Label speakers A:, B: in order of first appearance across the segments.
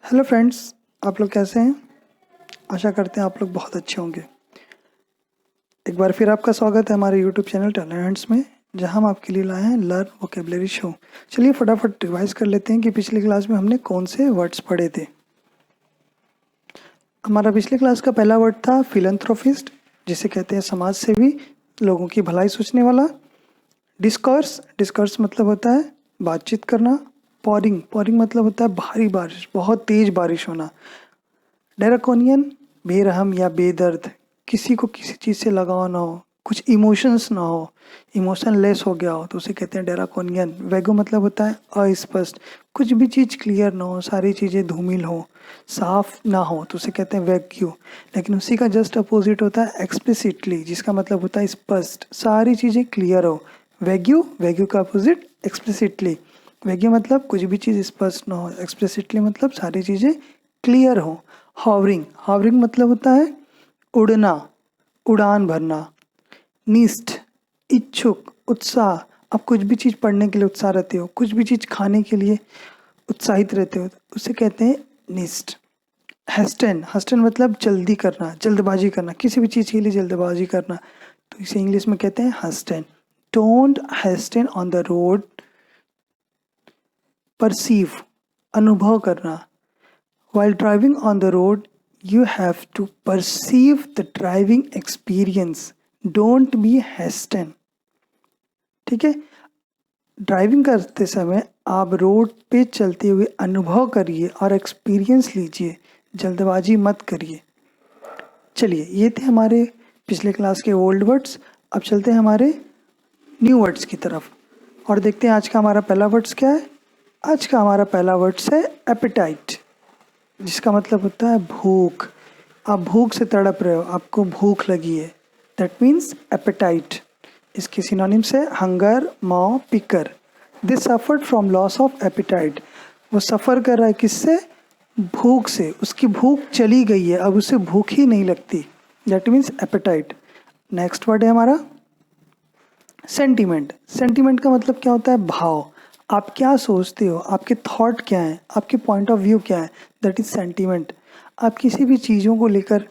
A: Hello friends, आप लोग कैसे हैं? आशा करते हैं आप लोग बहुत अच्छे होंगे। एक बार फिर आपका स्वागत है हमारे यूट्यूब चैनल टैलेंट्स में, जहां हम आपके लिए लाए हैं लर्न वोकेबलरी शो। चलिए फटाफट रिवाइज कर लेते हैं कि पिछली क्लास में हमने कौन से वर्ड्स पढ़े थे। हमारा पिछले क्लास का पहला वर्ड था फिलैंथ्रोपिस्ट, जिसे कहते हैं समाज सेवी, लोगों की भलाई सोचने वाला। डिस्कर्स, डिस्कर्स मतलब होता है बातचीत करना। पॉरिंग, पॉरिंग मतलब होता है भारी बारिश, बहुत तेज बारिश होना। ड्रैकोनियन, बेरहम या बेदर्द, किसी को किसी चीज़ से लगाव ना हो, कुछ इमोशंस ना हो, इमोशन लेस हो गया हो तो उसे कहते हैं ड्रैकोनियन। वेगो मतलब होता है अस्पष्ट, कुछ भी चीज़ क्लियर ना हो, सारी चीज़ें धूमिल हो, साफ ना हो तो उसे कहते हैं वैग्यू। लेकिन उसी का जस्ट अपोजिट होता है एक्सप्लिसिटली, जिसका मतलब होता है स्पष्ट, सारी चीज़ें क्लियर हो। वैग्यू, वैग्यू का अपोजिट एक्सप्लिसिटली। वैग्यू मतलब कुछ भी चीज़ स्पष्ट ना हो, एक्सप्लिसिटली मतलब सारी चीज़ें क्लियर हो। हॉवरिंग, हॉवरिंग मतलब होता है उड़ना, उड़ान भरना। निष्ठ, इच्छुक, उत्साह, आप कुछ भी चीज़ पढ़ने के लिए उत्साह रहते हो, कुछ भी चीज़ खाने के लिए उत्साहित रहते हो, उसे कहते हैं निष्ठ। हेस्टेन, हेस्टेन मतलब जल्दी करना, जल्दबाजी करना, किसी भी चीज़ के लिए जल्दबाजी करना, तो इसे इंग्लिश में कहते हैं hasten. Don't hasten on the road, perceive, अनुभव करना। While driving on the road, you have to perceive the driving experience. Don't be hesitant. ठीक है, ड्राइविंग करते समय आप रोड पे चलते हुए अनुभव करिए और एक्सपीरियंस लीजिए, जल्दबाजी मत करिए। चलिए, ये थे हमारे पिछले क्लास के ओल्ड वर्ड्स। अब चलते हैं हमारे न्यू वर्ड्स की तरफ और देखते हैं आज का हमारा पहला वर्ड्स क्या है। आज का हमारा पहला वर्ड्स है एपेटाइट, जिसका मतलब होता है भूख। आप भूख से तड़प रहे हो, आपको भूख लगी है, दैट मीन्स एपेटाइट। इसके सिनोनिम्स है हंगर, मॉ, picker. This suffered from loss of appetite, वो सफ़र कर रहा है किससे? भूख से। उसकी भूख चली गई है, अब उसे भूख ही नहीं लगती, that means appetite. Next word है हमारा सेंटीमेंट। सेंटीमेंट का मतलब क्या होता है? भाव। आप क्या सोचते हो, आपके थॉट क्या हैं, आपके पॉइंट ऑफ व्यू क्या है, दैट इज सेंटीमेंट। आप किसी भी चीज़ों को लेकर,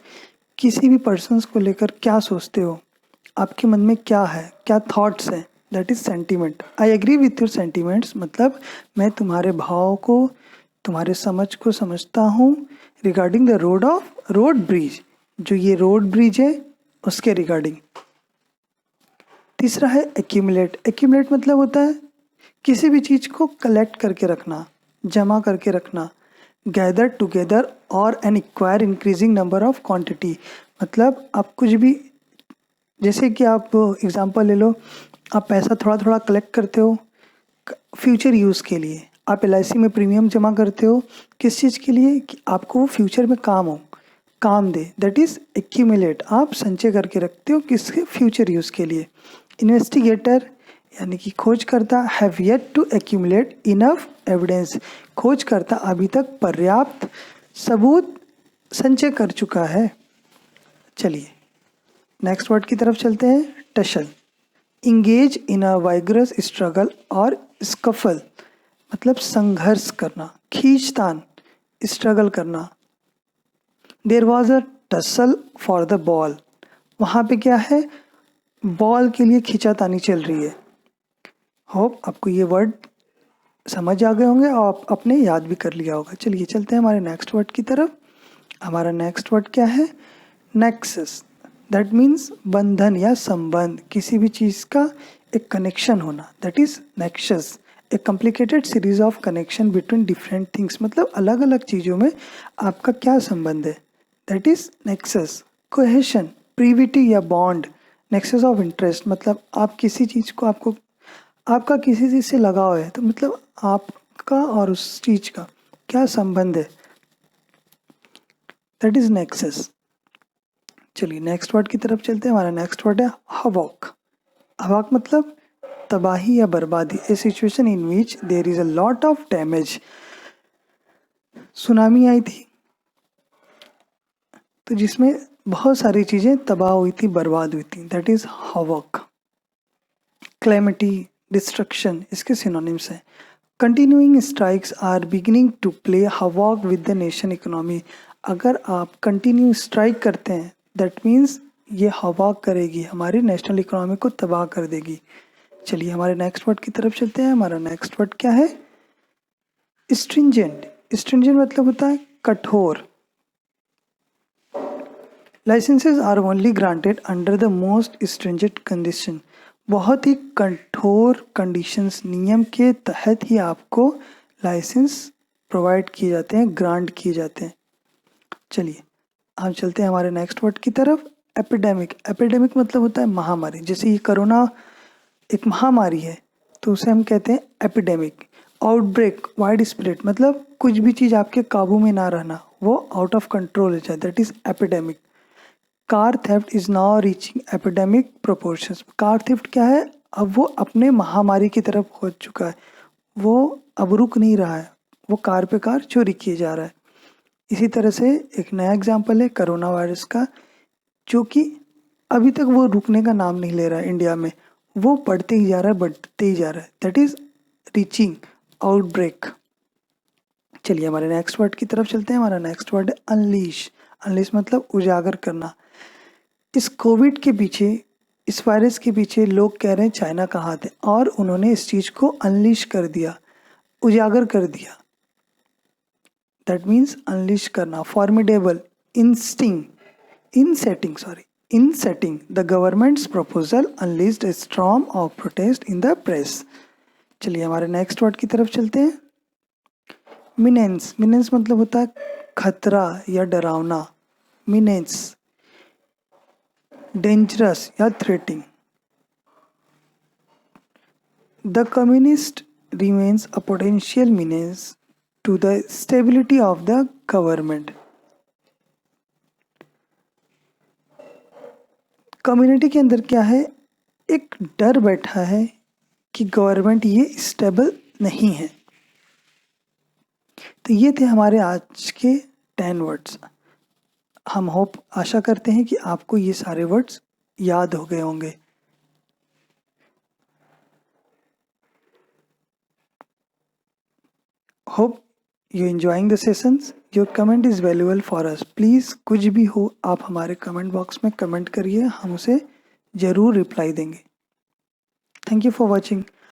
A: किसी भी पर्सन्स को लेकर क्या सोचते हो, आपके मन में क्या है, क्या थॉट्स हैं, that is sentiment. I agree with your sentiments मतलब मैं तुम्हारे भाव को, तुम्हारे समझ को समझता हूँ। रिगार्डिंग द रोड ब्रिज, जो ये रोड ब्रिज है उसके रिगार्डिंग। तीसरा है एक्यूमुलेट। एक्यूमुलेट मतलब होता है किसी भी चीज़ को कलेक्ट करके रखना, जमा करके रखना। गैदर टुगेदर और an acquire increasing number of quantity, मतलब आप कुछ भी, जैसे कि आप एग्जांपल ले लो, आप पैसा थोड़ा थोड़ा कलेक्ट करते हो फ्यूचर यूज़ के लिए। आप एलआईसी में प्रीमियम जमा करते हो किस चीज़ के लिए? कि आपको वो फ्यूचर में काम हो, काम दे, दैट इज़ एक्यूमुलेट। आप संचय करके रखते हो किसके? फ्यूचर यूज़ के लिए। इन्वेस्टिगेटर यानी कि खोजकर्ता have yet to accumulate enough evidence, खोजकर्ता अभी तक पर्याप्त सबूत संचय कर चुका है। चलिए नेक्स्ट वर्ड की तरफ चलते हैं। Tussle, engage in a vigorous struggle और स्कफल, मतलब संघर्ष करना, खींचतान, स्ट्रगल करना। There was a tussle for the ball, वहाँ पे क्या है? बॉल के लिए खींचातानी चल रही है। होप आपको ये वर्ड समझ आ गए होंगे और आप अपने याद भी कर लिया होगा। चलिए चलते हैं हमारे नेक्स्ट वर्ड की तरफ। हमारा नेक्स्ट वर्ड क्या है? नेक्सस, दैट मीन्स बंधन या संबंध, किसी भी चीज़ का एक कनेक्शन होना, that is nexus. A complicated series of connection between different things, मतलब अलग अलग चीज़ों में आपका क्या संबंध है, that is nexus. Cohesion, privity या बॉन्ड। नेक्सस ऑफ इंटरेस्ट मतलब आप किसी चीज़ को, आपको आपका किसी चीज़ से लगाव है, तो मतलब आपका और उस चीज़ का क्या संबंध है, दैट इज नेक्सस। चलिए नेक्स्ट वर्ड की तरफ चलते हैं। हमारा नेक्स्ट वर्ड है हवॉक। हवॉक मतलब तबाही या बर्बादी, a situation in which there is a lot of damage. Tsunami आई थी तो जिसमें बहुत सारी चीज़ें तबाह हुई थी, बर्बाद हुई थी, that is havoc. Calamity, destruction, इसके सिनोनिम्स हैं continuing strikes are beginning to play havoc with the nation economy. अगर आप कंटिन्यू स्ट्राइक करते हैं दैट मीन्स ये हवॉक करेगी, हमारी नेशनल इकोनॉमी को तबाह कर देगी। चलिए हमारे नेक्स्ट वर्ड की तरफ चलते हैं। हमारा नेक्स्ट वर्ड क्या है? स्ट्रिंजेंट। स्ट्रिंजेंट मतलब होता है कठोर। Licences are only granted under the most stringent condition. बहुत ही कठोर कंडीशंस, नियम के तहत ही आपको लाइसेंस प्रोवाइड किए जाते हैं, ग्रांट किए जाते हैं। चलिए हम चलते हैं हमारे नेक्स्ट वर्ड की तरफ। एपिडेमिक। एपिडेमिक मतलब होता है महामारी। जैसे ये कोरोना एक महामारी है तो उसे हम कहते हैं एपिडेमिक। आउटब्रेक, वाइड स्प्रेड मतलब कुछ भी चीज़ आपके काबू में ना रहना, वो आउट ऑफ कंट्रोल हो जाए, that is epidemic. Car theft is now reaching epidemic proportions. Car theft क्या है? अब वो अपने महामारी की तरफ पहुंच चुका है, वो अब रुक नहीं रहा है, वो कार पे कार चोरी किए जा रहा है। इसी तरह से एक नया एग्जाम्पल है कोरोना वायरस का, जो कि अभी तक वो रुकने का नाम नहीं ले रहा है इंडिया में, वो बढ़ते ही जा रहा है, बढ़ते ही जा रहा है, दैट इज रीचिंग आउटब्रेक। चलिए हमारे नेक्स्ट वर्ड की तरफ चलते हैं। हमारा नेक्स्ट वर्ड है अनलीश। अनलीश मतलब उजागर करना। इस कोविड के पीछे, इस वायरस के पीछे लोग कह रहे हैं चाइना का हाथ है, और उन्होंने इस चीज को अनलीश कर दिया, उजागर कर दिया। दैट मीन्स अनलीश करना। Formidable, in setting the government's proposal unleashed a storm of protest in the press। चलिए हमारे नेक्स्ट वर्ड की तरफ चलते हैं। मिनेंस। मिनेंस मतलब होता है खतरा या डरावना। मिनेंस, डेंजरस या threatening. The communist remains a potential menace to the stability of the government। Community के अंदर क्या है? एक डर बैठा है कि गवर्नमेंट ये स्टेबल नहीं है। तो ये थे हमारे आज के 10 वर्ड्स। हम आशा करते हैं कि आपको ये सारे वर्ड्स याद हो गए होंगे। Hope you enjoying the sessions. Your comment is valuable for us. Please कुछ भी हो आप हमारे कमेंट बॉक्स में कमेंट करिए, हम उसे ज़रूर रिप्लाई देंगे। Thank you for watching.